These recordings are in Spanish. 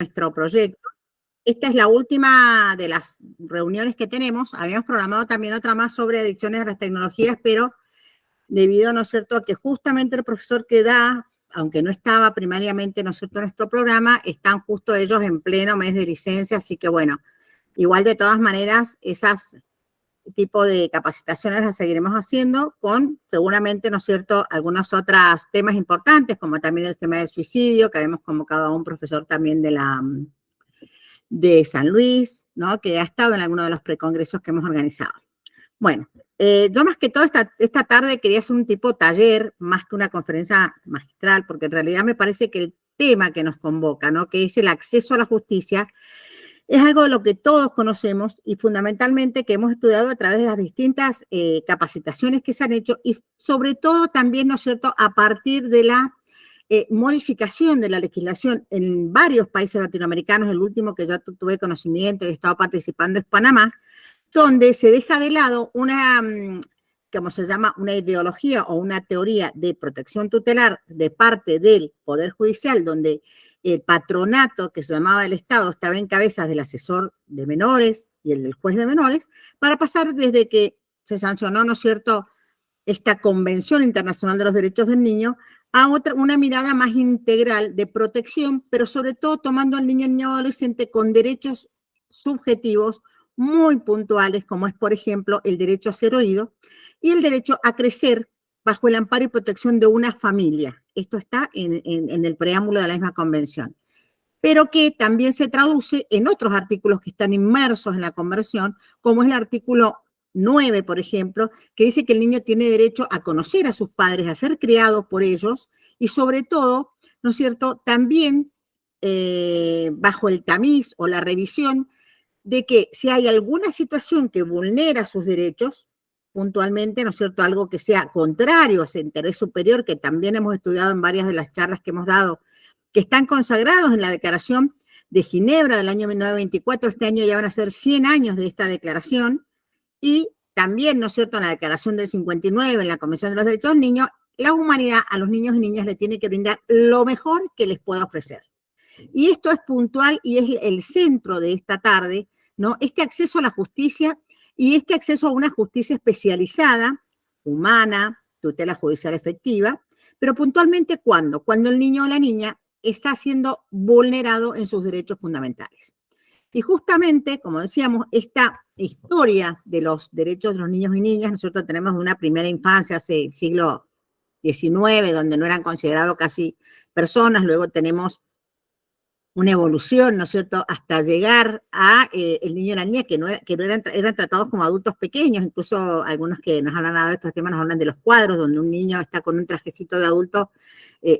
nuestro proyecto. Esta es la última de las reuniones que tenemos. Habíamos programado también otra más sobre adicciones a las tecnologías, pero debido, ¿no es cierto?, a que justamente el profesor que da, aunque no estaba primariamente, ¿no es cierto?, en nuestro programa, están justo ellos en pleno mes de licencia, así que bueno, igual de todas maneras, esas tipo de capacitaciones las seguiremos haciendo con, seguramente, ¿no es cierto?, algunos otros temas importantes, como también el tema del suicidio, que habíamos convocado a un profesor también de San Luis, ¿no?, que ha estado en alguno de los precongresos que hemos organizado. Bueno, yo más que todo esta tarde quería hacer un tipo taller, más que una conferencia magistral, porque en realidad me parece que el tema que nos convoca, ¿no?, que es el acceso a la justicia, es algo de lo que todos conocemos y fundamentalmente que hemos estudiado a través de las distintas capacitaciones que se han hecho y sobre todo también, ¿no es cierto?, a partir de la modificación de la legislación en varios países latinoamericanos. El último que yo tuve conocimiento y he estado participando es Panamá, donde se deja de lado una, como se llama, una ideología o una teoría de protección tutelar de parte del Poder Judicial, donde el patronato que se llamaba del Estado estaba en cabeza del asesor de menores y el del juez de menores, para pasar desde que se sancionó, ¿no es cierto?, esta Convención Internacional de los Derechos del Niño, a una mirada más integral de protección, pero sobre todo tomando al niño y niña adolescente con derechos subjetivos muy puntuales, como es, por ejemplo, el derecho a ser oído y el derecho a crecer bajo el amparo y protección de una familia. Esto está en el preámbulo de la misma convención, pero que también se traduce en otros artículos que están inmersos en la convención, como es el artículo 9, por ejemplo, que dice que el niño tiene derecho a conocer a sus padres, a ser criado por ellos y sobre todo, ¿no es cierto?, también bajo el tamiz o la revisión de que si hay alguna situación que vulnera sus derechos, puntualmente, ¿no es cierto?, algo que sea contrario a ese interés superior, que también hemos estudiado en varias de las charlas que hemos dado, que están consagrados en la Declaración de Ginebra del año 1924, este año ya van a ser 100 años de esta declaración, y también, ¿no es cierto?, en la Declaración del 59, en la Convención de los Derechos del Niño, la humanidad a los niños y niñas le tiene que brindar lo mejor que les pueda ofrecer. Y esto es puntual y es el centro de esta tarde, ¿no?, este acceso a la justicia y este acceso a una justicia especializada, humana, tutela judicial efectiva, pero puntualmente ¿cuándo? Cuando el niño o la niña está siendo vulnerado en sus derechos fundamentales. Y justamente, como decíamos, esta historia de los derechos de los niños y niñas, nosotros tenemos una primera infancia hace el siglo XIX, donde no eran considerados casi personas, luego tenemos una evolución, ¿no es cierto?, hasta llegar a el niño y la niña, que no eran tratados como adultos pequeños, incluso algunos que nos han hablado de estos temas nos hablan de los cuadros, donde un niño está con un trajecito de adulto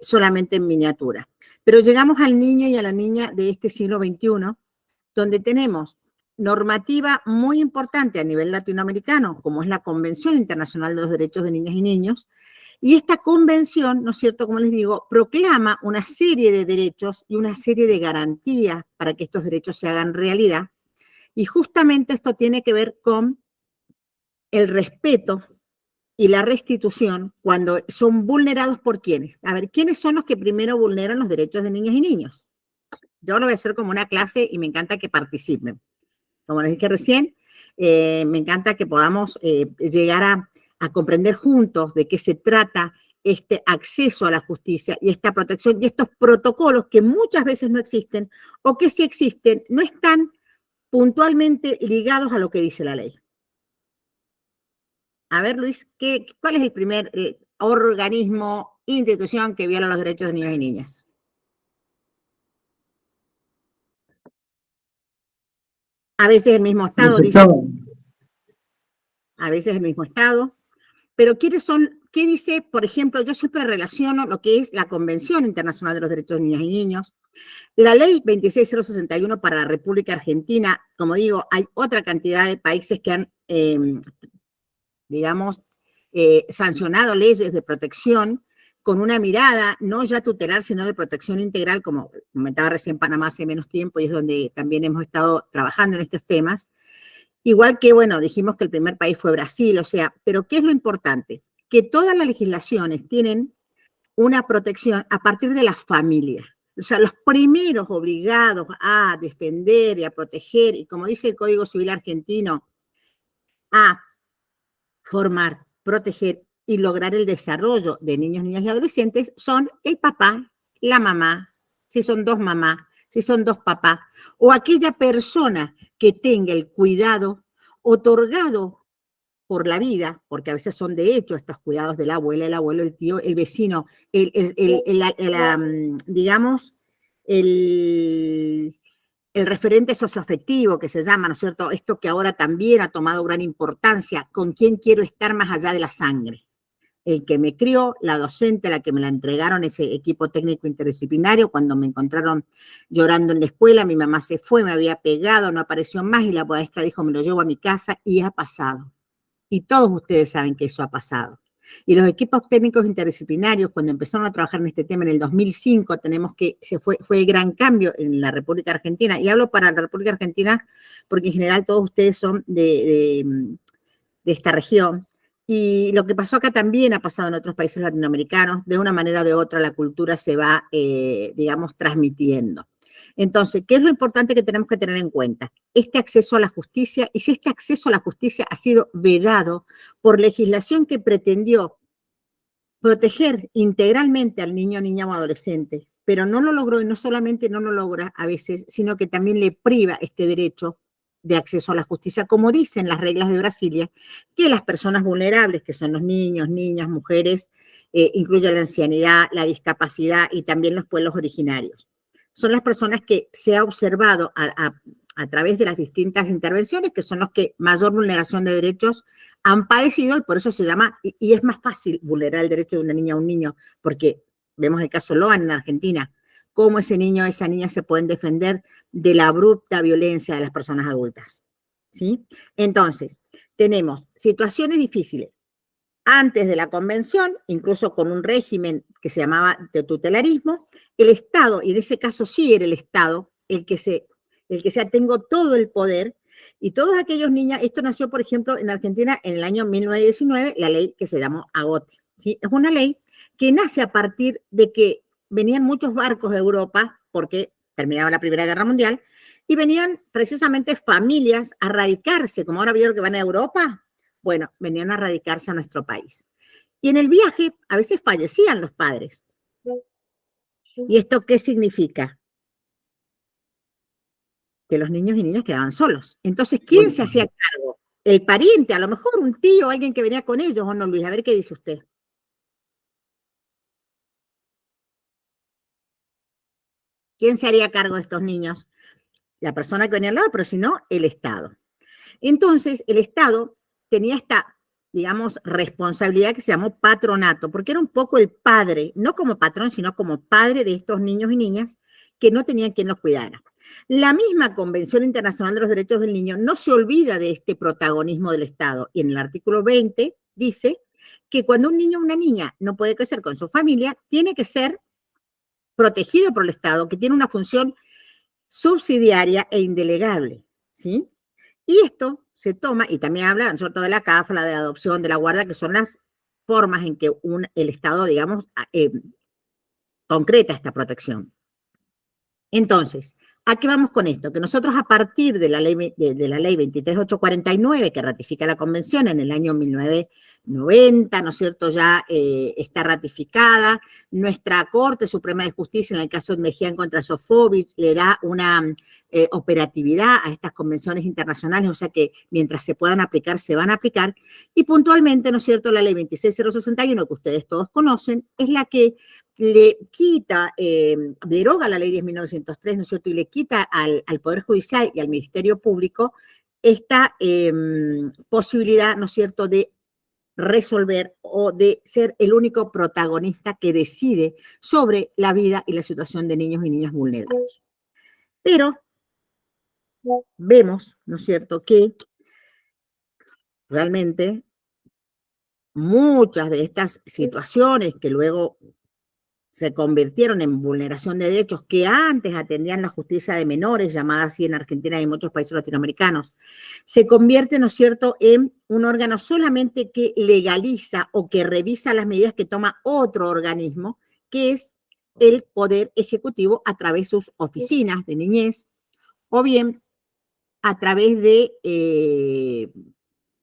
solamente en miniatura. Pero llegamos al niño y a la niña de este siglo XXI, donde tenemos normativa muy importante a nivel latinoamericano, como es la Convención Internacional de los Derechos de Niñas y Niños, y esta convención, ¿no es cierto?, como les digo, proclama una serie de derechos y una serie de garantías para que estos derechos se hagan realidad, y justamente esto tiene que ver con el respeto y la restitución cuando son vulnerados por ¿quiénes? A ver, ¿quiénes son los que primero vulneran los derechos de niñas y niños? Yo lo voy a hacer como una clase y me encanta que participen. Como les dije recién, me encanta que podamos llegar a comprender juntos de qué se trata este acceso a la justicia y esta protección y estos protocolos que muchas veces no existen o que si existen no están puntualmente ligados a lo que dice la ley. A ver, Luis, ¿cuál es el primer organismo, institución que viola los derechos de niños y niñas? A veces el mismo Estado dice, a veces el mismo Estado, pero ¿quiénes son? ¿Qué dice, por ejemplo? Yo siempre relaciono lo que es la Convención Internacional de los Derechos de Niñas y Niños, la Ley 26061 para la República Argentina. Como digo, hay otra cantidad de países que han, digamos, sancionado leyes de protección con una mirada no ya tutelar, sino de protección integral, como comentaba recién Panamá hace menos tiempo, y es donde también hemos estado trabajando en estos temas. Igual que, bueno, dijimos que el primer país fue Brasil, o sea, pero ¿qué es lo importante? Que todas las legislaciones tienen una protección a partir de la familia. O sea, los primeros obligados a defender y a proteger, y como dice el Código Civil argentino, a formar, proteger y lograr el desarrollo de niños, niñas y adolescentes son el papá, la mamá, si son dos mamás, si son dos papás, o aquella persona que tenga el cuidado otorgado por la vida, porque a veces son de hecho estos cuidados de la abuela, el abuelo, el tío, el vecino, digamos, el, el referente socioafectivo que se llama, ¿no es cierto? Esto que ahora también ha tomado gran importancia, con quién quiero estar más allá de la sangre. El que me crió, la docente, la que me la entregaron, ese equipo técnico interdisciplinario, cuando me encontraron llorando en la escuela, mi mamá se fue, me había pegado, no apareció más y la maestra dijo, me lo llevo a mi casa y ha pasado. Y todos ustedes saben que eso ha pasado. Y los equipos técnicos interdisciplinarios, cuando empezaron a trabajar en este tema en el 2005, tenemos que, fue el gran cambio en la República Argentina. Y hablo para la República Argentina porque en general todos ustedes son de esta región. Y lo que pasó acá también ha pasado en otros países latinoamericanos. De una manera o de otra la cultura se va, digamos, transmitiendo. Entonces, ¿qué es lo importante que tenemos que tener en cuenta? Este acceso a la justicia, y si este acceso a la justicia ha sido vedado por legislación que pretendió proteger integralmente al niño, niña o adolescente, pero no lo logró, y no solamente no lo logra a veces, sino que también le priva este derecho de acceso a la justicia, como dicen las reglas de Brasilia, que las personas vulnerables, que son los niños, niñas, mujeres, incluye la ancianidad, la discapacidad y también los pueblos originarios. Son las personas que se ha observado a través de las distintas intervenciones, que son los que mayor vulneración de derechos han padecido, y por eso se llama, y es más fácil vulnerar el derecho de una niña o un niño, porque vemos el caso Loan en Argentina, cómo ese niño o esa niña se pueden defender de la abrupta violencia de las personas adultas, ¿sí? Entonces, tenemos situaciones difíciles. Antes de la convención, incluso con un régimen que se llamaba de tutelarismo, el Estado, y en ese caso sí era el Estado, el que sea, tengo todo el poder, y todos aquellos niños, esto nació, por ejemplo, en Argentina en el año 1919, la ley que se llamó Agote, ¿sí? Es una ley que nace a partir de que venían muchos barcos de Europa, porque terminaba la Primera Guerra Mundial, y venían precisamente familias a radicarse, como ahora vieron que van a Europa, bueno, venían a radicarse a nuestro país. Y en el viaje a veces fallecían los padres. ¿Y esto qué significa? Que los niños y niñas quedaban solos. Entonces, ¿quién se hacía cargo? El pariente, a lo mejor un tío, alguien que venía con ellos, ¿o no, Luis? A ver qué dice usted. ¿Quién se haría cargo de estos niños? La persona que venía al lado, pero si no, el Estado. Entonces, el Estado tenía esta, digamos, responsabilidad que se llamó patronato, porque era un poco el padre, no como patrón, sino como padre de estos niños y niñas que no tenían quien los cuidara. La misma Convención Internacional de los Derechos del Niño no se olvida de este protagonismo del Estado, y en el artículo 20 dice que cuando un niño o una niña no puede crecer con su familia, tiene que ser protegido por el Estado, que tiene una función subsidiaria e indelegable, ¿sí? Y esto se toma, y también habla, ¿no?, de la CAFA, de la adopción, de la guarda, que son las formas en que el Estado, digamos, concreta esta protección. Entonces, ¿a qué vamos con esto? Que nosotros a partir de la ley 23849, que ratifica la convención en el año 1990, ¿no es cierto?, ya está ratificada. Nuestra Corte Suprema de Justicia, en el caso de Mejía contra Sofovich, le da una operatividad a estas convenciones internacionales, o sea que mientras se puedan aplicar, se van a aplicar. Y puntualmente, ¿no es cierto?, la ley 26061, que ustedes todos conocen, es la que le quita, deroga la ley 10.903, ¿no es cierto?, y le quita al Poder Judicial y al Ministerio Público esta posibilidad, ¿no es cierto?, de resolver o de ser el único protagonista que decide sobre la vida y la situación de niños y niñas vulnerados. Pero vemos, ¿no es cierto?, que realmente muchas de estas situaciones que luego se convirtieron en vulneración de derechos que antes atendían la justicia de menores, llamada así en Argentina y en muchos países latinoamericanos, se convierte, ¿no es cierto?, en un órgano solamente que legaliza o que revisa las medidas que toma otro organismo, que es el Poder Ejecutivo a través de sus oficinas de niñez, o bien a través de,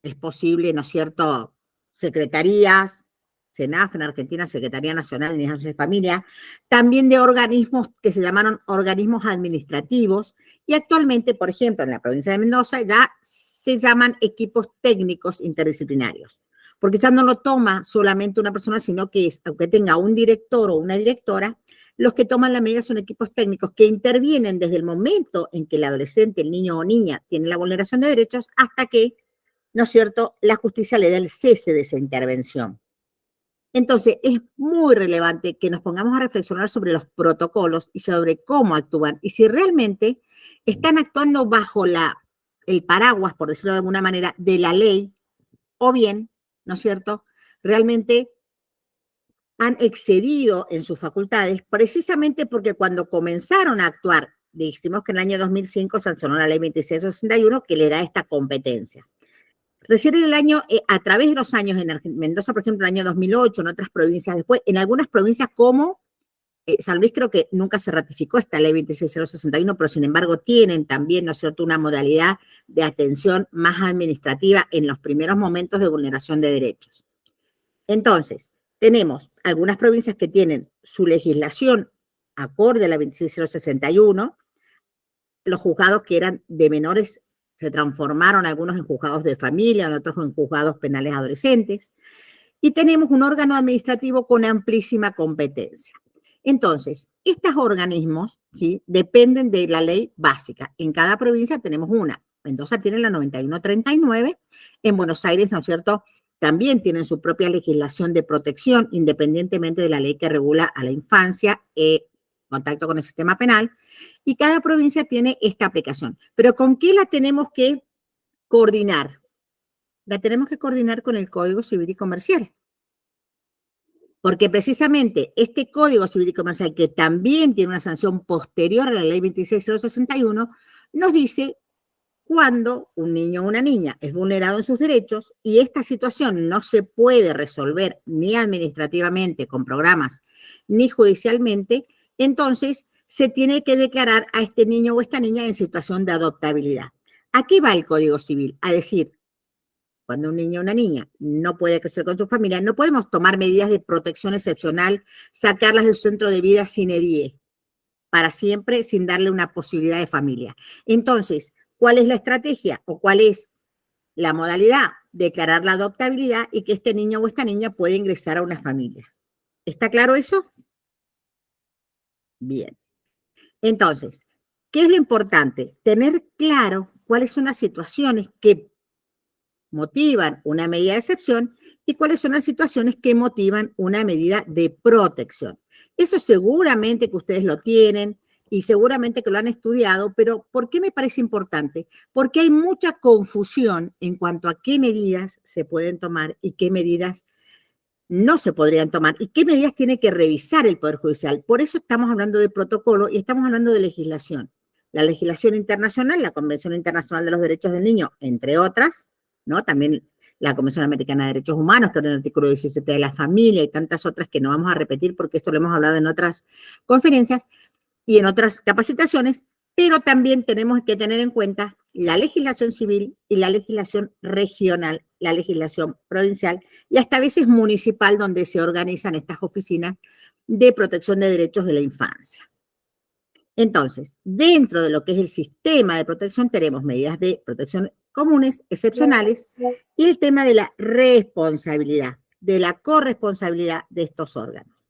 es posible, ¿no es cierto?, secretarías, SENAF en Argentina, Secretaría Nacional de Niñez y Familia, también de organismos que se llamaron organismos administrativos, y actualmente, por ejemplo, en la provincia de Mendoza ya se llaman equipos técnicos interdisciplinarios, porque ya no lo toma solamente una persona, sino que aunque tenga un director o una directora, los que toman la medida son equipos técnicos que intervienen desde el momento en que el adolescente, el niño o niña, tiene la vulneración de derechos hasta que, ¿no es cierto?, la justicia le da el cese de esa intervención. Entonces, es muy relevante que nos pongamos a reflexionar sobre los protocolos y sobre cómo actúan y si realmente están actuando bajo el paraguas, por decirlo de alguna manera, de la ley o bien, ¿no es cierto?, realmente han excedido en sus facultades precisamente porque cuando comenzaron a actuar, dijimos que en el año 2005 sancionó la ley 2661 que le da esta competencia. Recién en el año, a través de los años, en Mendoza, por ejemplo, en el año 2008, en otras provincias después, en algunas provincias como San Luis creo que nunca se ratificó esta ley 26061, pero sin embargo tienen también, ¿no es cierto?, una modalidad de atención más administrativa en los primeros momentos de vulneración de derechos. Entonces, tenemos algunas provincias que tienen su legislación acorde a la 26061, los juzgados que eran de menores se transformaron algunos en juzgados de familia, otros en juzgados penales adolescentes, y tenemos un órgano administrativo con amplísima competencia. Entonces, estos organismos, ¿sí?, dependen de la ley básica. En cada provincia tenemos una. Mendoza tiene la 9139, en Buenos Aires, ¿no es cierto?, también tienen su propia legislación de protección, independientemente de la ley que regula a la infancia, contacto con el sistema penal, y cada provincia tiene esta aplicación. Pero ¿con qué la tenemos que coordinar? La tenemos que coordinar con el Código Civil y Comercial. Porque precisamente este Código Civil y Comercial, que también tiene una sanción posterior a la ley 26061, nos dice cuando un niño o una niña es vulnerado en sus derechos y esta situación no se puede resolver ni administrativamente con programas ni judicialmente, entonces se tiene que declarar a este niño o esta niña en situación de adoptabilidad. ¿A qué va el Código Civil? A decir, cuando un niño o una niña no puede crecer con su familia, no podemos tomar medidas de protección excepcional, sacarlas de su centro de vida sine die, para siempre sin darle una posibilidad de familia. Entonces, ¿cuál es la estrategia o cuál es la modalidad? Declarar la adoptabilidad y que este niño o esta niña pueda ingresar a una familia. ¿Está claro eso? Bien. Entonces, ¿qué es lo importante? Tener claro cuáles son las situaciones que motivan una medida de excepción y cuáles son las situaciones que motivan una medida de protección. Eso seguramente que ustedes lo tienen y seguramente que lo han estudiado, pero ¿por qué me parece importante? Porque hay mucha confusión en cuanto a qué medidas se pueden tomar y qué medidas no se podrían tomar y qué medidas tiene que revisar el Poder Judicial. Por eso estamos hablando de protocolo y estamos hablando de legislación. La legislación internacional, la Convención Internacional de los Derechos del Niño, entre otras, ¿no? También la Convención Americana de Derechos Humanos, que es el artículo 17 de la familia y tantas otras que no vamos a repetir porque esto lo hemos hablado en otras conferencias y en otras capacitaciones, pero también tenemos que tener en cuenta la legislación civil y la legislación regional, la legislación provincial y hasta a veces municipal, donde se organizan estas oficinas de protección de derechos de la infancia. Entonces, dentro de lo que es el sistema de protección tenemos medidas de protección comunes, excepcionales, y el tema de la responsabilidad, de la corresponsabilidad de estos órganos.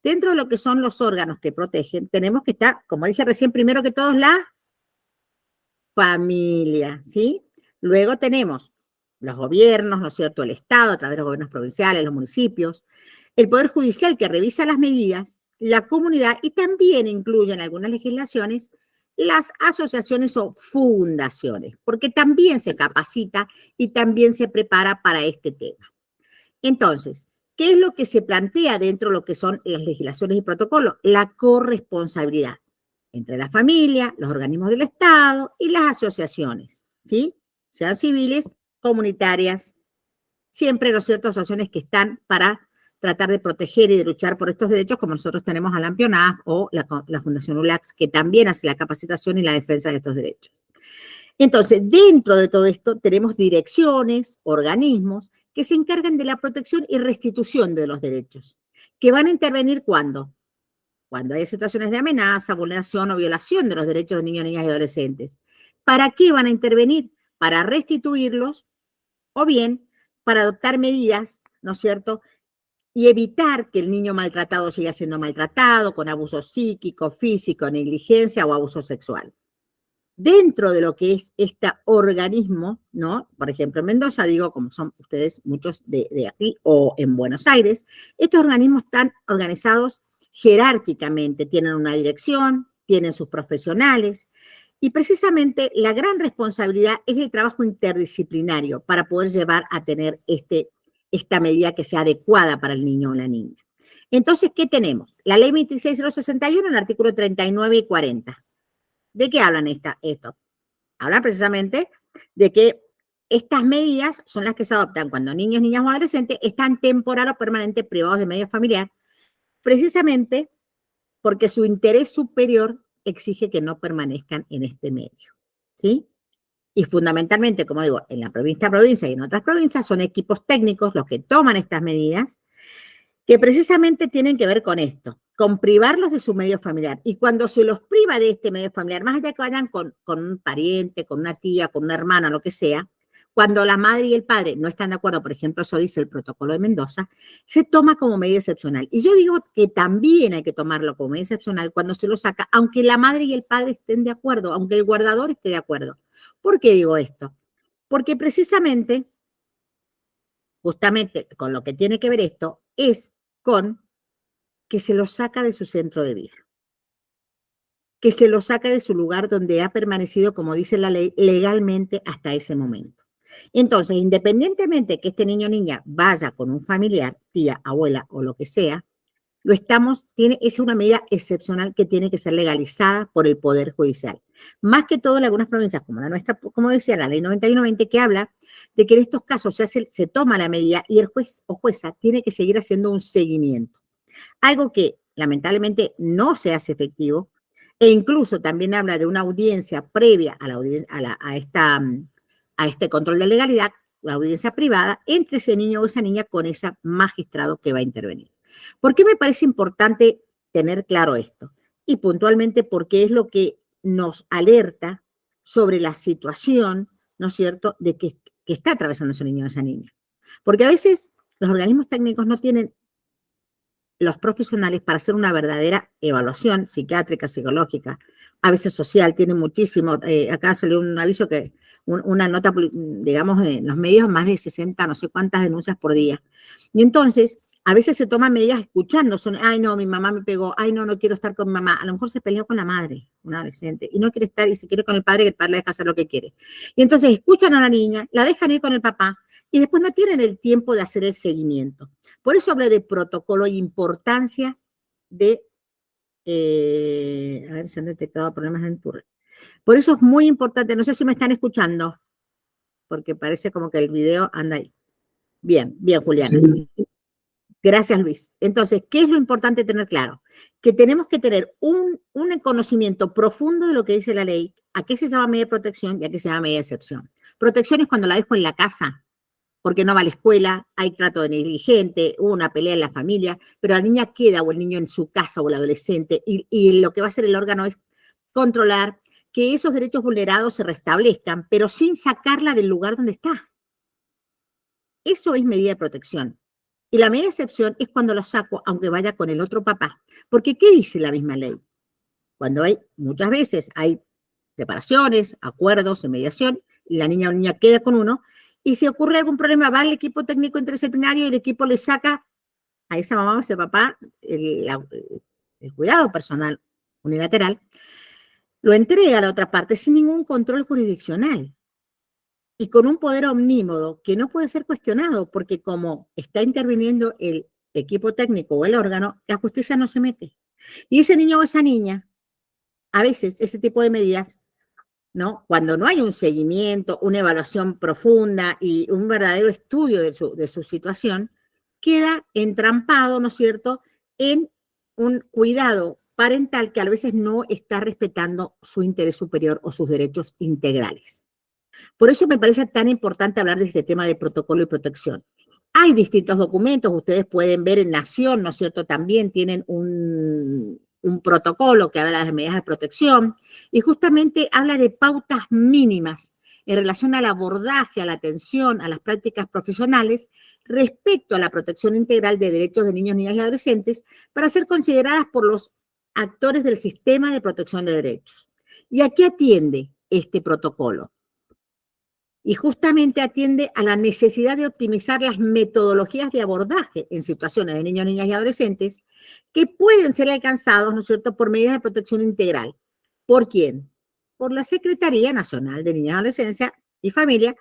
Dentro de lo que son los órganos que protegen, tenemos que estar, como dije recién, primero que todos, la familia, ¿sí? Luego tenemos los gobiernos, ¿no es cierto?, el Estado, a través de los gobiernos provinciales, los municipios, el Poder Judicial que revisa las medidas, la comunidad y también incluye en algunas legislaciones las asociaciones o fundaciones, porque también se capacita y también se prepara para este tema. Entonces, ¿qué es lo que se plantea dentro de lo que son las legislaciones y protocolos? La corresponsabilidad entre la familia, los organismos del Estado y las asociaciones, ¿sí? Sean civiles, comunitarias, siempre, ¿no es cierto?, asociaciones que están para tratar de proteger y de luchar por estos derechos, como nosotros tenemos a la AMPIONAF o la Fundación ULACS, que también hace la capacitación y la defensa de estos derechos. Entonces, dentro de todo esto tenemos direcciones, organismos que se encargan de la protección y restitución de los derechos, que van a intervenir ¿cuándo? Cuando hay situaciones de amenaza, vulneración o violación de los derechos de niños, niñas y adolescentes. ¿Para qué van a intervenir? Para restituirlos o bien para adoptar medidas, ¿no es cierto?, y evitar que el niño maltratado siga siendo maltratado con abuso psíquico, físico, negligencia o abuso sexual. Dentro de lo que es este organismo, ¿no? Por ejemplo, en Mendoza, digo, como son ustedes muchos de aquí, o en Buenos Aires, estos organismos están organizados jerárquicamente, tienen una dirección, tienen sus profesionales, y precisamente la gran responsabilidad es el trabajo interdisciplinario para poder llevar a tener esta medida que sea adecuada para el niño o la niña. Entonces, ¿qué tenemos? La ley 26061, en el artículo 39 y 40. ¿De qué hablan esto? Hablan precisamente de que estas medidas son las que se adoptan cuando niños, niñas o adolescentes están temporal o permanente privados de medio familiar, precisamente porque su interés superior exige que no permanezcan en este medio, ¿sí? Y fundamentalmente, como digo, en la provincia y en otras provincias son equipos técnicos los que toman estas medidas que precisamente tienen que ver con esto, con privarlos de su medio familiar. Y cuando se los priva de este medio familiar, más allá que vayan con un pariente, con una tía, con una hermana, lo que sea, cuando la madre y el padre no están de acuerdo, por ejemplo, eso dice el protocolo de Mendoza, se toma como medida excepcional. Y yo digo que también hay que tomarlo como medida excepcional cuando se lo saca, aunque la madre y el padre estén de acuerdo, aunque el guardador esté de acuerdo. ¿Por qué digo esto? Porque precisamente, justamente con lo que tiene que ver esto, es con que se lo saca de su centro de vida, que se lo saca de su lugar donde ha permanecido, como dice la ley, legalmente hasta ese momento. Entonces, independientemente que este niño o niña vaya con un familiar, tía, abuela o lo que sea, es una medida excepcional que tiene que ser legalizada por el Poder Judicial. Más que todo en algunas provincias, como la nuestra, como decía la ley 9120, que habla de que en estos casos se toma la medida y el juez o jueza tiene que seguir haciendo un seguimiento. Algo que lamentablemente no se hace efectivo, e incluso también habla de una audiencia previa a este control de legalidad, la audiencia privada, entre ese niño o esa niña con ese magistrado que va a intervenir. ¿Por qué me parece importante tener claro esto? Y puntualmente porque es lo que nos alerta sobre la situación, ¿no es cierto?, de que está atravesando ese niño o esa niña. Porque a veces los organismos técnicos no tienen los profesionales para hacer una verdadera evaluación psiquiátrica, psicológica, a veces social, tiene muchísimo. Acá salió un aviso una nota, digamos, en los medios, más de 60, no sé cuántas denuncias por día. Y entonces, a veces se toman medidas escuchando, ay no, mi mamá me pegó, ay no, no quiero estar con mi mamá. A lo mejor se peleó con la madre, una adolescente, y no quiere estar, y se quiere con el padre, que el padre le deja hacer lo que quiere. Y entonces escuchan a la niña, la dejan ir con el papá, y después no tienen el tiempo de hacer el seguimiento. Por eso hablé de protocolo e importancia de, a ver si han detectado problemas en tu red. Por eso es muy importante, no sé si me están escuchando, porque parece como que el video anda ahí. Bien, bien, Juliana. Sí. Gracias, Luis. Entonces, ¿qué es lo importante tener claro? Que tenemos que tener un conocimiento profundo de lo que dice la ley, a qué se llama medida de protección y a qué se llama medida de excepción. Protección es cuando la dejo en la casa, porque no va a la escuela, hay trato de negligente, hubo una pelea en la familia, pero la niña queda o el niño en su casa o el adolescente, y lo que va a hacer el órgano es controlar que esos derechos vulnerados se restablezcan, pero sin sacarla del lugar donde está. Eso es medida de protección. Y la medida de excepción es cuando lo saco, aunque vaya con el otro papá. Porque, ¿qué dice la misma ley? Cuando muchas veces hay separaciones, acuerdos de mediación, y la niña o niña queda con uno, y si ocurre algún problema, va al equipo técnico interdisciplinario y el equipo le saca a esa mamá o ese papá el cuidado personal unilateral, lo entrega a la otra parte sin ningún control jurisdiccional y con un poder omnímodo que no puede ser cuestionado, porque como está interviniendo el equipo técnico o el órgano, la justicia no se mete. Y ese niño o esa niña, a veces ese tipo de medidas, ¿no? Cuando no hay un seguimiento, una evaluación profunda y un verdadero estudio de su situación, queda entrampado, ¿no es cierto?, en un cuidado parental que a veces no está respetando su interés superior o sus derechos integrales. Por eso me parece tan importante hablar de este tema de protocolo y protección. Hay distintos documentos, ustedes pueden ver en Nación, ¿no es cierto? También tienen un protocolo que habla de las medidas de protección y justamente habla de pautas mínimas en relación al abordaje, a la atención, a las prácticas profesionales respecto a la protección integral de derechos de niños, niñas y adolescentes para ser consideradas por los actores del sistema de protección de derechos. ¿Y a qué atiende este protocolo? Y justamente atiende a la necesidad de optimizar las metodologías de abordaje en situaciones de niños, niñas y adolescentes que pueden ser alcanzados, ¿no es cierto?, por medidas de protección integral. ¿Por quién? Por la Secretaría Nacional de Niñas, Adolescencia y Familia.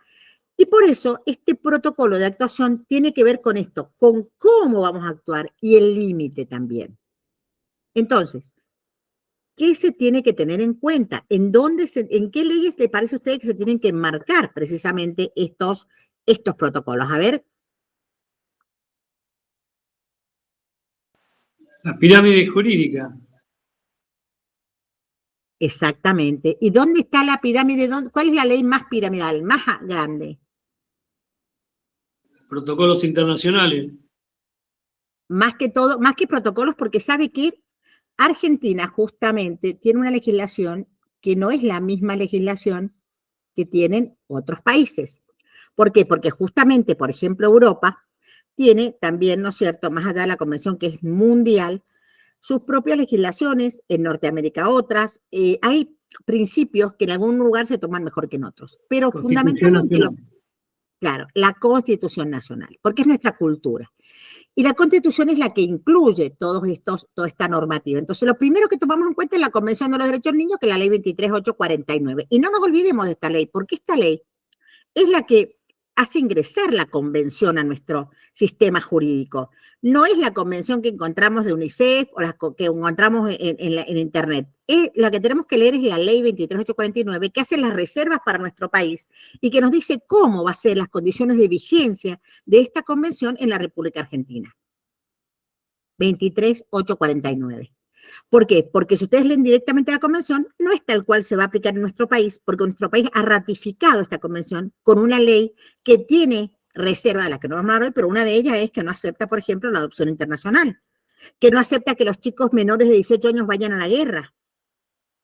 Y por eso este protocolo de actuación tiene que ver con esto, con cómo vamos a actuar y el límite también. Entonces, ¿qué se tiene que tener en cuenta? ¿En qué leyes le parece a usted que se tienen que marcar precisamente estos protocolos? A ver. La pirámide jurídica. Exactamente. ¿Y dónde está la pirámide? ¿Cuál es la ley más piramidal, más grande? Protocolos internacionales. Más que todo, más que protocolos, porque sabe que Argentina justamente tiene una legislación que no es la misma legislación que tienen otros países. ¿Por qué? Porque justamente, por ejemplo, Europa tiene también, ¿no es cierto?, más allá de la convención que es mundial, sus propias legislaciones, en Norteamérica otras, hay principios que en algún lugar se toman mejor que en otros, pero fundamentalmente, claro, la Constitución Nacional, porque es nuestra cultura. Y la Constitución es la que incluye toda esta normativa. Entonces, lo primero que tomamos en cuenta es la Convención de los Derechos del Niño, que es la Ley 23849. Y no nos olvidemos de esta ley, porque esta ley es la que hace ingresar la convención a nuestro sistema jurídico. No es la convención que encontramos de UNICEF o la que encontramos en Internet. La que tenemos que leer es la ley 23849, que hace las reservas para nuestro país y que nos dice cómo va a ser las condiciones de vigencia de esta convención en la República Argentina. 23849. ¿Por qué? Porque si ustedes leen directamente la convención, no es tal cual se va a aplicar en nuestro país, porque nuestro país ha ratificado esta convención con una ley que tiene reserva de las que no vamos a hablar, pero una de ellas es que no acepta, por ejemplo, la adopción internacional, que no acepta que los chicos menores de 18 años vayan a la guerra.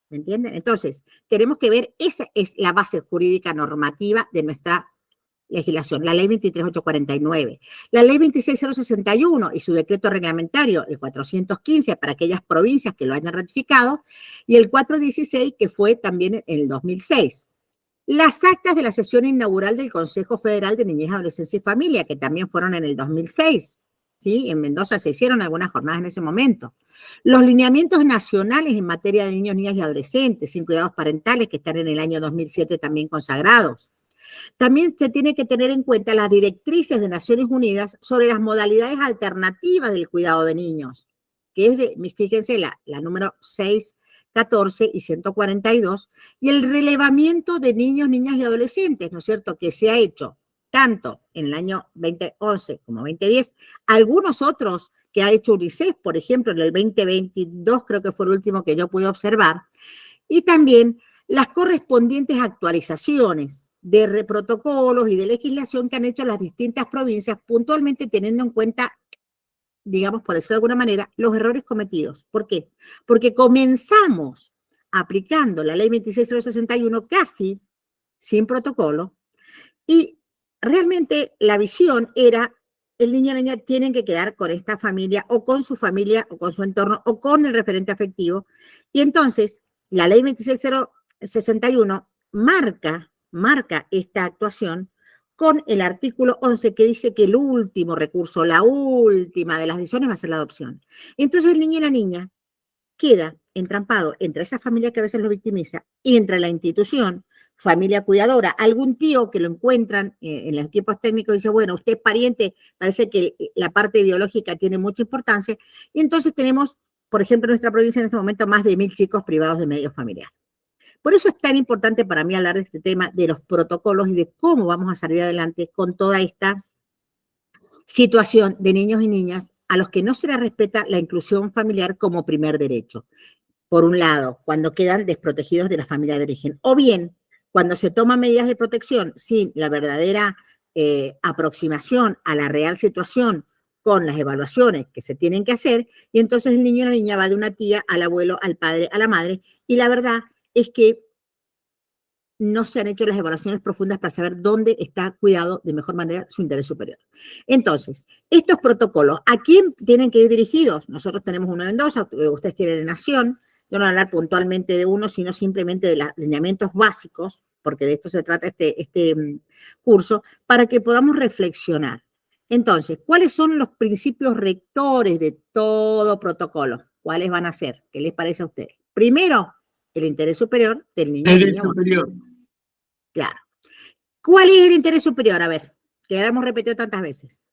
¿Me entienden? Entonces, tenemos que ver, esa es la base jurídica normativa de nuestra legislación, la ley 23849, la ley 26061 y su decreto reglamentario, el 415 para aquellas provincias que lo hayan ratificado, y el 416 que fue también en el 2006. Las actas de la sesión inaugural del Consejo Federal de Niñez, Adolescencia y Familia, que también fueron en el 2006. ¿Sí? En Mendoza se hicieron algunas jornadas en ese momento. Los lineamientos nacionales en materia de niños, niñas y adolescentes, sin cuidados parentales, que están en el año 2007 también consagrados. También se tiene que tener en cuenta las directrices de Naciones Unidas sobre las modalidades alternativas del cuidado de niños, que es, fíjense, la número 6, 14 y 142, y el relevamiento de niños, niñas y adolescentes, ¿no es cierto?, que se ha hecho tanto en el año 2011 como 2010, algunos otros que ha hecho UNICEF, por ejemplo, en el 2022 creo que fue el último que yo pude observar, y también las correspondientes actualizaciones de protocolos y de legislación que han hecho las distintas provincias, puntualmente teniendo en cuenta, digamos, por decirlo de alguna manera, los errores cometidos. ¿Por qué? Porque comenzamos aplicando la ley 26061 casi sin protocolo y realmente la visión era el niño o la niña tienen que quedar con esta familia o con su familia o con su entorno o con el referente afectivo. Y entonces la ley 26061 marca esta actuación con el artículo 11 que dice que el último recurso, la última de las decisiones va a ser la adopción. Entonces el niño y la niña queda entrampado entre esa familia que a veces lo victimiza y entre la institución, familia cuidadora, algún tío que lo encuentran en los equipos técnicos y dice, bueno, usted es pariente, parece que la parte biológica tiene mucha importancia, y entonces tenemos, por ejemplo, en nuestra provincia en este momento más de 1000 chicos privados de medios familiares. Por eso es tan importante para mí hablar de este tema, de los protocolos y de cómo vamos a salir adelante con toda esta situación de niños y niñas a los que no se les respeta la inclusión familiar como primer derecho. Por un lado, cuando quedan desprotegidos de la familia de origen, o bien cuando se toman medidas de protección sin la verdadera aproximación a la real situación con las evaluaciones que se tienen que hacer, y entonces el niño o la niña va de una tía al abuelo, al padre, a la madre, y la verdad es que no se han hecho las evaluaciones profundas para saber dónde está cuidado de mejor manera su interés superior. Entonces, estos protocolos, ¿a quién tienen que ir dirigidos? Nosotros tenemos uno en Mendoza, ustedes tienen en Nación. Yo no voy a hablar puntualmente de uno, sino simplemente de los lineamientos básicos, porque de esto se trata este curso, para que podamos reflexionar. Entonces, ¿cuáles son los principios rectores de todo protocolo? ¿Cuáles van a ser? ¿Qué les parece a ustedes? Primero, el interés superior del niño. Interés superior. Claro. ¿Cuál es el interés superior? A ver, que ya lo hemos repetido tantas veces.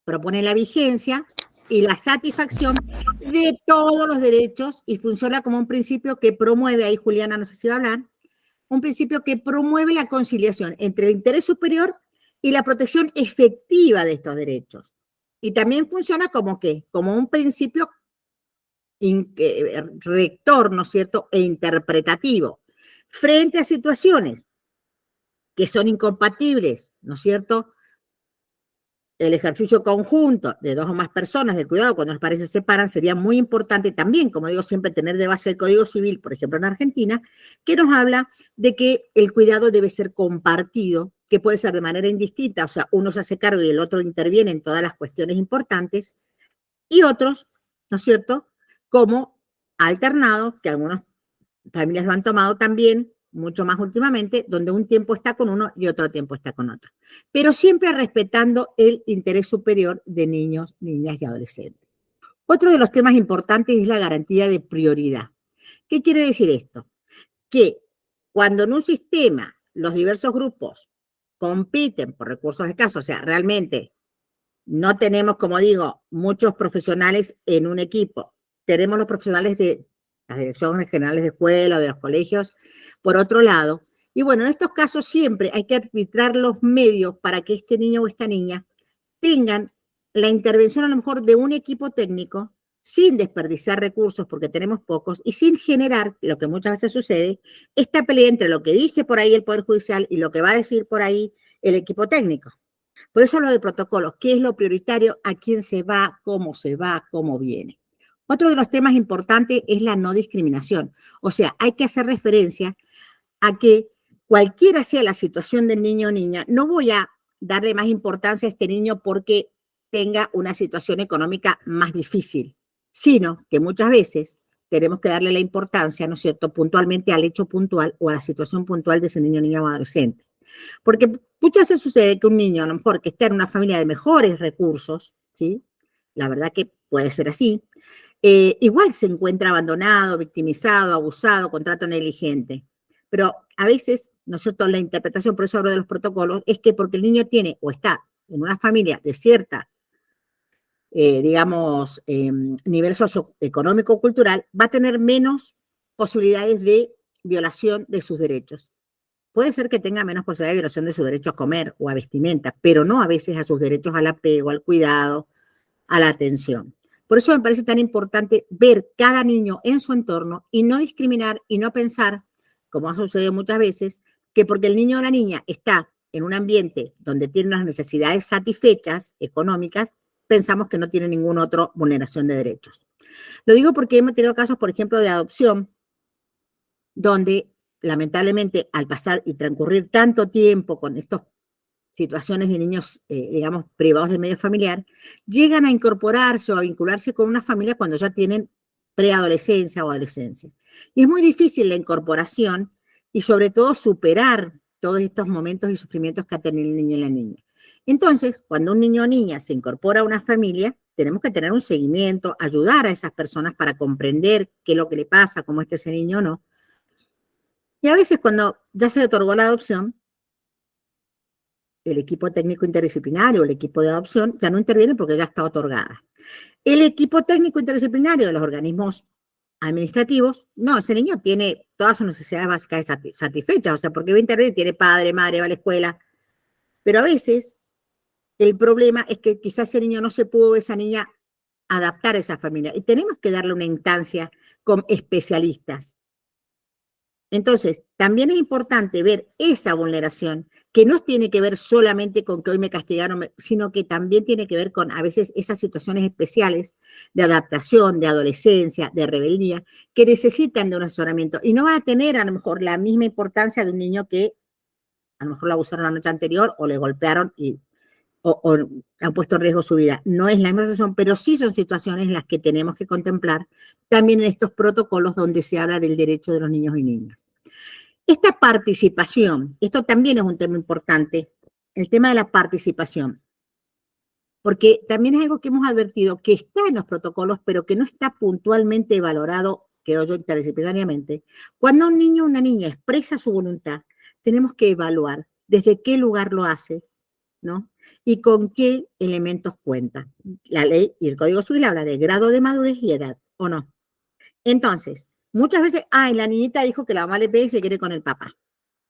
Propone la vigencia y la satisfacción de todos los derechos y funciona como un principio que promueve, ahí Juliana no sé si va a hablar, un principio que promueve la conciliación entre el interés superior y la protección efectiva de estos derechos. Y también funciona como ¿qué? Como un principio rector, ¿no es cierto?, e interpretativo, frente a situaciones que son incompatibles, ¿no es cierto?, el ejercicio conjunto de dos o más personas del cuidado cuando las parejas se separan sería muy importante también, como digo siempre, tener de base el Código Civil, por ejemplo en Argentina, que nos habla de que el cuidado debe ser compartido, que puede ser de manera indistinta, o sea, uno se hace cargo y el otro interviene en todas las cuestiones importantes, y otros, ¿no es cierto?, como alternado, que algunas familias lo han tomado también, mucho más últimamente, donde un tiempo está con uno y otro tiempo está con otro. Pero siempre respetando el interés superior de niños, niñas y adolescentes. Otro de los temas importantes es la garantía de prioridad. ¿Qué quiere decir esto? Que cuando en un sistema los diversos grupos compiten por recursos escasos, o sea, realmente no tenemos, como digo, muchos profesionales en un equipo. Tenemos los profesionales de las direcciones generales de escuela o de los colegios, por otro lado. Y bueno, en estos casos siempre hay que arbitrar los medios para que este niño o esta niña tengan la intervención a lo mejor de un equipo técnico sin desperdiciar recursos porque tenemos pocos y sin generar, lo que muchas veces sucede, esta pelea entre lo que dice por ahí el Poder Judicial y lo que va a decir por ahí el equipo técnico. Por eso hablo de protocolos, qué es lo prioritario, a quién se va, cómo viene. Otro de los temas importantes es la no discriminación. O sea, hay que hacer referencia a que cualquiera sea la situación del niño o niña, no voy a darle más importancia a este niño porque tenga una situación económica más difícil, sino que muchas veces tenemos que darle la importancia, ¿no es cierto?, puntualmente al hecho puntual o a la situación puntual de ese niño, niña o adolescente. Porque muchas veces sucede que un niño, a lo mejor que esté en una familia de mejores recursos, ¿sí? La verdad que puede ser así, igual se encuentra abandonado, victimizado, abusado, con trato negligente. Pero a veces, ¿no es cierto?, la interpretación, por eso hablo de los protocolos, es que porque el niño tiene o está en una familia de cierta, digamos, nivel socioeconómico o cultural, va a tener menos posibilidades de violación de sus derechos. Puede ser que tenga menos posibilidad de violación de su derecho a comer o a vestimenta, pero no a veces a sus derechos al apego, al cuidado, a la atención. Por eso me parece tan importante ver cada niño en su entorno y no discriminar y no pensar, como ha sucedido muchas veces, que porque el niño o la niña está en un ambiente donde tiene unas necesidades satisfechas económicas, pensamos que no tiene ninguna otra vulneración de derechos. Lo digo porque hemos tenido casos, por ejemplo, de adopción, donde lamentablemente al pasar y transcurrir tanto tiempo con estas situaciones de niños, digamos, privados del medio familiar, llegan a incorporarse o a vincularse con una familia cuando ya tienen preadolescencia o adolescencia. Y es muy difícil la incorporación y sobre todo superar todos estos momentos y sufrimientos que ha tenido el niño y la niña. Entonces, cuando un niño o niña se incorpora a una familia, tenemos que tener un seguimiento, ayudar a esas personas para comprender qué es lo que le pasa, cómo está ese niño o no. Y a veces cuando ya se otorgó la adopción, el equipo técnico interdisciplinario, el equipo de adopción, ya no interviene porque ya está otorgada. El equipo técnico interdisciplinario de los organismos administrativos, no, ese niño tiene todas sus necesidades básicas satisfechas, o sea, porque va a intervenir, tiene padre, madre, va a la escuela, pero a veces el problema es que quizás ese niño no se pudo, esa niña, adaptar a esa familia, y tenemos que darle una instancia con especialistas. Entonces, también es importante ver esa vulneración, que no tiene que ver solamente con que hoy me castigaron, sino que también tiene que ver con a veces esas situaciones especiales de adaptación, de adolescencia, de rebeldía, que necesitan de un asesoramiento. Y no va a tener a lo mejor la misma importancia de un niño que a lo mejor lo abusaron la noche anterior o le golpearon o han puesto en riesgo su vida. No es la misma situación, pero sí son situaciones en las que tenemos que contemplar también en estos protocolos donde se habla del derecho de los niños y niñas. Esta participación, esto también es un tema importante, el tema de la participación, porque también es algo que hemos advertido que está en los protocolos, pero que no está puntualmente valorado, creo yo, interdisciplinariamente. Cuando un niño o una niña expresa su voluntad, tenemos que evaluar desde qué lugar lo hace, ¿no? Y con qué elementos cuenta. La ley y el Código Civil habla de grado de madurez y edad, ¿o no? Entonces, muchas veces, la niñita dijo que la mamá le pega y se quiere con el papá.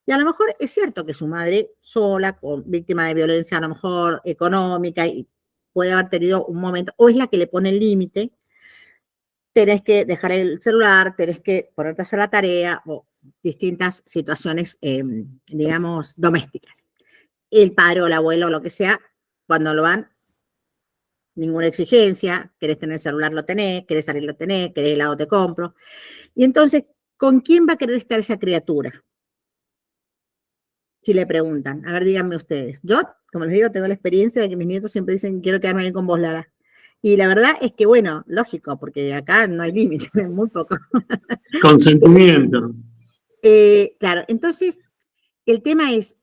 Y a lo mejor es cierto que su madre sola, víctima de violencia a lo mejor económica, y puede haber tenido un momento, o es la que le pone el límite, tenés que dejar el celular, tenés que ponerte a hacer la tarea, o distintas situaciones, digamos, domésticas. El padre o el abuelo o lo que sea, cuando lo van, ninguna exigencia, querés tener el celular, lo tenés, querés salir, lo tenés, querés helado, te compro. Y entonces, ¿con quién va a querer estar esa criatura? Si le preguntan, a ver, díganme ustedes. Yo, como les digo, tengo la experiencia de que mis nietos siempre dicen, quiero quedarme bien con vos, Lara. Y la verdad es que, bueno, lógico, porque acá no hay límite, muy poco. Consentimiento. Claro, entonces, el tema es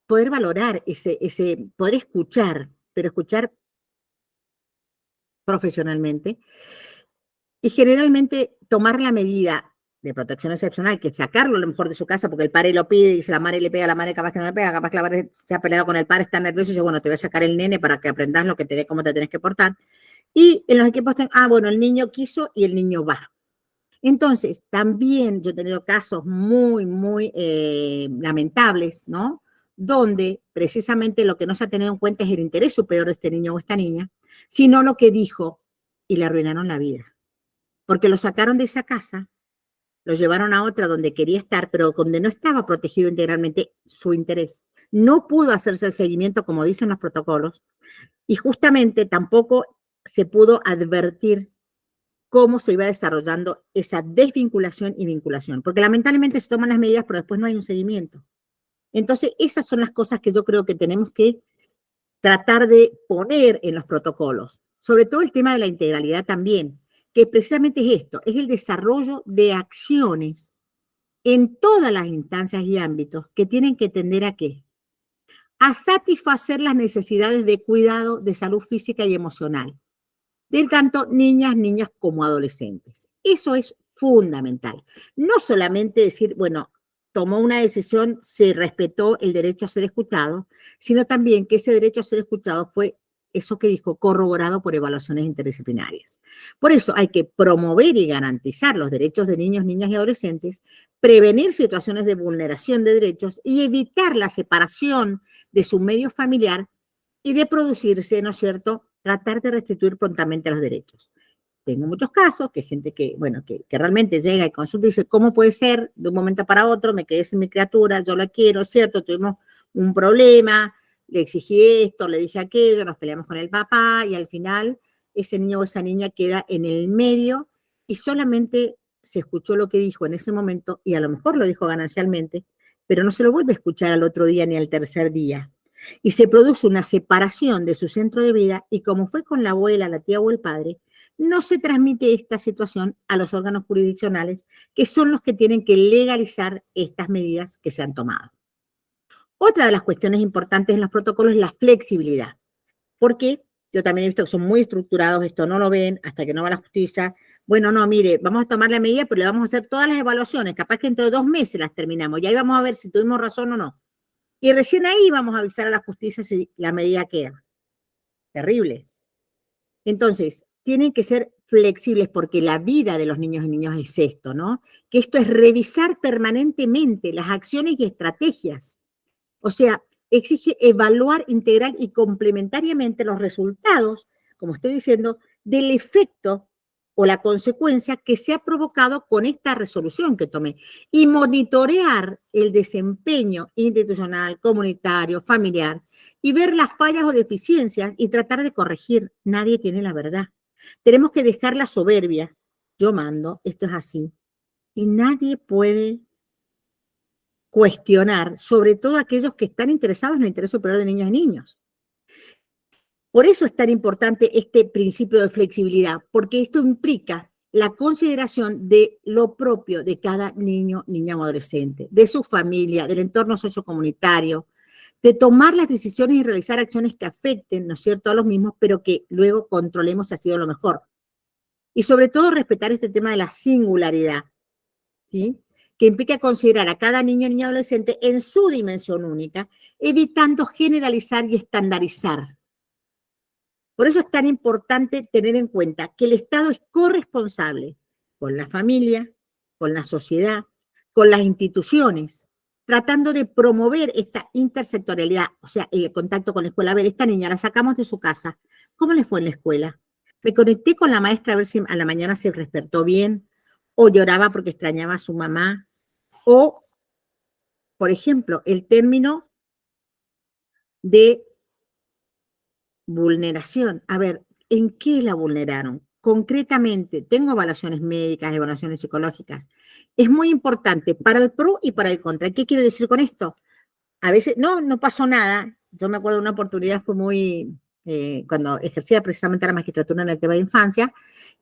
poder valorar poder escuchar, pero escuchar profesionalmente, y generalmente tomar la medida de protección excepcional, que sacarlo a lo mejor de su casa porque el padre lo pide y si la madre le pega, la madre capaz que no le pega, capaz que la madre se ha peleado con el padre, está nervioso y dice, bueno, te voy a sacar el nene para que aprendas cómo te tenés que portar. Y en los equipos, bueno, el niño quiso y el niño va. Entonces, también yo he tenido casos muy, muy lamentables, ¿no? Donde precisamente lo que no se ha tenido en cuenta es el interés superior de este niño o esta niña, sino lo que dijo y le arruinaron la vida. Porque lo sacaron de esa casa, lo llevaron a otra donde quería estar, pero donde no estaba protegido integralmente su interés. No pudo hacerse el seguimiento como dicen los protocolos y justamente tampoco se pudo advertir cómo se iba desarrollando esa desvinculación y vinculación, porque lamentablemente se toman las medidas, pero después no hay un seguimiento. Entonces, esas son las cosas que yo creo que tenemos que tratar de poner en los protocolos, sobre todo el tema de la integralidad también, que precisamente es esto, es el desarrollo de acciones en todas las instancias y ámbitos que tienen que tender a qué? A satisfacer las necesidades de cuidado de salud física y emocional de tanto niñas como adolescentes. Eso es fundamental. No solamente decir, bueno, tomó una decisión, se respetó el derecho a ser escuchado, sino también que ese derecho a ser escuchado fue eso que dijo, corroborado por evaluaciones interdisciplinarias. Por eso hay que promover y garantizar los derechos de niños, niñas y adolescentes, prevenir situaciones de vulneración de derechos y evitar la separación de su medio familiar y de producirse, ¿no es cierto?, tratar de restituir prontamente los derechos. Tengo muchos casos que gente que, bueno, que realmente llega y consulta y dice, ¿cómo puede ser de un momento para otro? Me quedé sin mi criatura, yo la quiero, ¿cierto? Tuvimos un problema, le exigí esto, le dije aquello, nos peleamos con el papá y al final ese niño o esa niña queda en el medio y solamente se escuchó lo que dijo en ese momento y a lo mejor lo dijo ganancialmente, pero no se lo vuelve a escuchar al otro día ni al tercer día. Y se produce una separación de su centro de vida y como fue con la abuela, la tía o el padre, no se transmite esta situación a los órganos jurisdiccionales, que son los que tienen que legalizar estas medidas que se han tomado. Otra de las cuestiones importantes en los protocolos es la flexibilidad, porque yo también he visto que son muy estructurados, esto no lo ven hasta que no va a la justicia. Bueno, no, mire, vamos a tomar la medida, pero le vamos a hacer todas las evaluaciones, capaz que dentro de 2 meses las terminamos, y ahí vamos a ver si tuvimos razón o no. Y recién ahí vamos a avisar a la justicia si la medida queda. Terrible. Entonces, tienen que ser flexibles, porque la vida de los niños y niñas es esto, ¿no? Que esto es revisar permanentemente las acciones y estrategias. O sea, exige evaluar integral y complementariamente los resultados, como estoy diciendo, del efecto o la consecuencia que se ha provocado con esta resolución que tomé y monitorear el desempeño institucional, comunitario, familiar y ver las fallas o deficiencias y tratar de corregir. Nadie tiene la verdad. Tenemos que dejar la soberbia. Yo mando, esto es así. Y nadie puede cuestionar, sobre todo aquellos que están interesados en el interés superior de niñas y niños. Por eso es tan importante este principio de flexibilidad, porque esto implica la consideración de lo propio de cada niño, niña o adolescente, de su familia, del entorno sociocomunitario, de tomar las decisiones y realizar acciones que afecten, ¿no es cierto?, a los mismos, pero que luego controlemos si ha sido lo mejor. Y sobre todo respetar este tema de la singularidad, ¿sí?, que implica considerar a cada niño, niña, adolescente en su dimensión única, evitando generalizar y estandarizar. Por eso es tan importante tener en cuenta que el Estado es corresponsable con la familia, con la sociedad, con las instituciones, tratando de promover esta intersectorialidad, o sea, el contacto con la escuela. A ver, esta niña la sacamos de su casa, ¿cómo le fue en la escuela? Me conecté con la maestra a ver si a la mañana se despertó bien, o lloraba porque extrañaba a su mamá, o, por ejemplo, el término de vulneración. A ver, ¿en qué la vulneraron? Concretamente, tengo evaluaciones médicas, evaluaciones psicológicas. Es muy importante para el pro y para el contra. ¿Qué quiero decir con esto? A veces, no pasó nada. Yo me acuerdo de una oportunidad, fue muy, cuando ejercía precisamente la magistratura en el tema de infancia,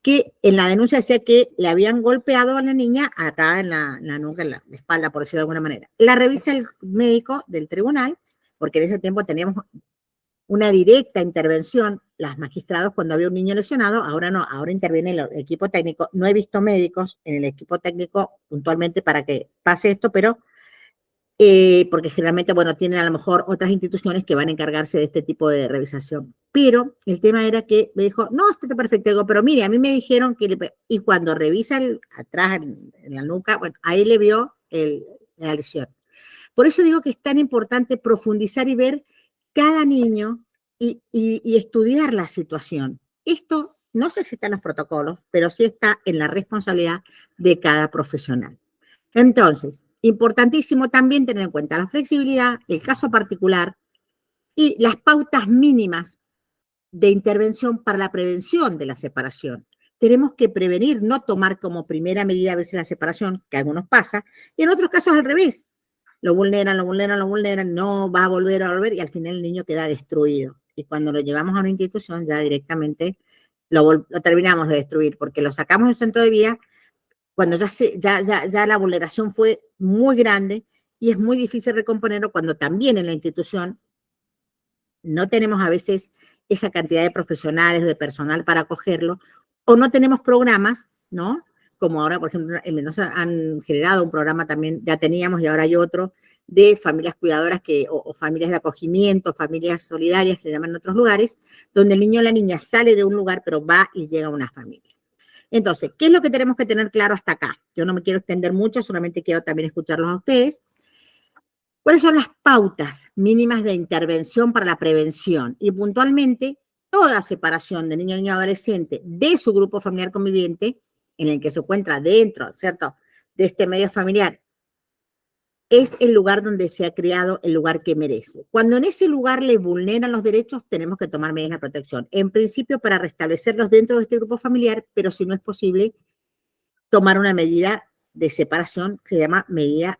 que en la denuncia decía que le habían golpeado a la niña acá en la nuca, en la espalda, por decirlo de alguna manera. La revisa el médico del tribunal, porque en ese tiempo teníamos una directa intervención, las magistrados cuando había un niño lesionado, ahora no, ahora interviene el equipo técnico. No he visto médicos en el equipo técnico puntualmente para que pase esto, pero porque generalmente, bueno, tienen a lo mejor otras instituciones que van a encargarse de este tipo de revisación. Pero el tema era que me dijo, no, esto está perfecto. Digo, pero mire, a mí me dijeron que, y cuando revisa atrás en la nuca, bueno, ahí le vio la lesión. Por eso digo que es tan importante profundizar y ver cada niño y estudiar la situación. Esto no sé si está en los protocolos, pero sí está en la responsabilidad de cada profesional. Entonces, importantísimo también tener en cuenta la flexibilidad, el caso particular y las pautas mínimas de intervención para la prevención de la separación. Tenemos que prevenir, no tomar como primera medida a veces la separación, que a algunos pasa, y en otros casos al revés. Lo vulneran, no va a volver y al final el niño queda destruido. Y cuando lo llevamos a una institución ya directamente lo terminamos de destruir, porque lo sacamos del centro de día cuando ya la vulneración fue muy grande y es muy difícil recomponerlo cuando también en la institución no tenemos a veces esa cantidad de profesionales, de personal para acogerlo, o no tenemos programas, ¿no? Como ahora, por ejemplo, en Mendoza han generado un programa también, ya teníamos y ahora hay otro, de familias cuidadoras o familias de acogimiento, familias solidarias, se llaman en otros lugares, donde el niño o la niña sale de un lugar, pero va y llega a una familia. Entonces, ¿qué es lo que tenemos que tener claro hasta acá? Yo no me quiero extender mucho, solamente quiero también escucharlos a ustedes. ¿Cuáles son las pautas mínimas de intervención para la prevención? Y puntualmente, toda separación de niño, niña, adolescente de su grupo familiar conviviente, en el que se encuentra dentro, ¿cierto?, de este medio familiar, es el lugar donde se ha creado el lugar que merece. Cuando en ese lugar le vulneran los derechos, tenemos que tomar medidas de protección. En principio, para restablecerlos dentro de este grupo familiar, pero si no es posible, tomar una medida de separación que se llama medida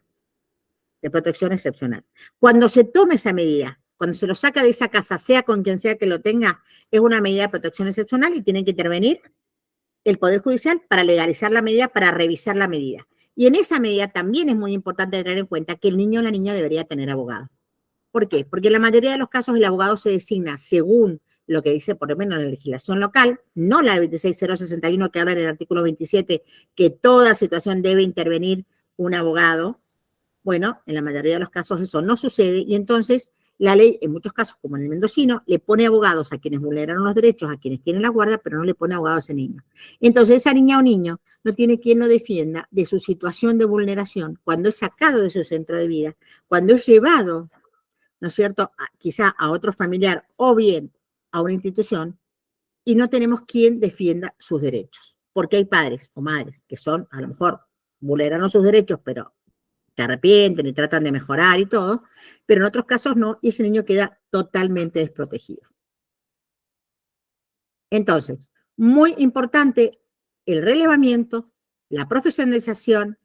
de protección excepcional. Cuando se tome esa medida, cuando se lo saca de esa casa, sea con quien sea que lo tenga, es una medida de protección excepcional y tiene que intervenir el Poder Judicial para legalizar la medida, para revisar la medida. Y en esa medida también es muy importante tener en cuenta que el niño o la niña debería tener abogado. ¿Por qué? Porque en la mayoría de los casos el abogado se designa según lo que dice por lo menos la legislación local, no la 26061 que habla en el artículo 27, que toda situación debe intervenir un abogado. Bueno, en la mayoría de los casos eso no sucede y entonces La ley, en muchos casos, como en el mendocino, le pone abogados a quienes vulneraron los derechos, a quienes tienen la guardia, pero no le pone abogados a ese niño. Entonces, esa niña o niño no tiene quien lo defienda de su situación de vulneración cuando es sacado de su centro de vida, cuando es llevado, ¿no es cierto?, quizá a otro familiar o bien a una institución, y no tenemos quien defienda sus derechos. Porque hay padres o madres que son, a lo mejor, vulneraron sus derechos, pero se arrepienten y tratan de mejorar y todo, pero en otros casos no, y ese niño queda totalmente desprotegido. Entonces, muy importante el relevamiento, la profesionalización,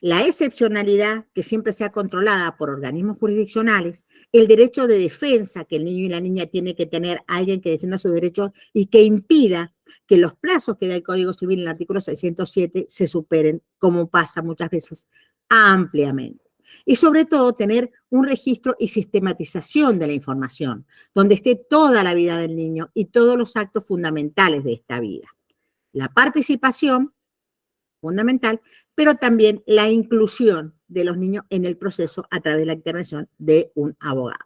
la excepcionalidad, que siempre sea controlada por organismos jurisdiccionales, el derecho de defensa que el niño y la niña tienen que tener, alguien que defienda sus derechos y que impida que los plazos que da el Código Civil en el artículo 607 se superen, como pasa muchas veces ampliamente. Y sobre todo tener un registro y sistematización de la información, donde esté toda la vida del niño y todos los actos fundamentales de esta vida. La participación, fundamental, pero también la inclusión de los niños en el proceso a través de la intervención de un abogado.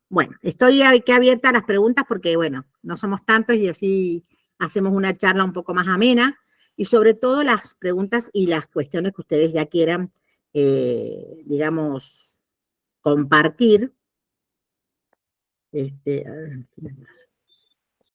Bueno, estoy aquí abierta a las preguntas porque, bueno, no somos tantos y así hacemos una charla un poco más amena y sobre todo las preguntas y las cuestiones que ustedes ya quieran, digamos, compartir. A ver, ¿qué me pasa?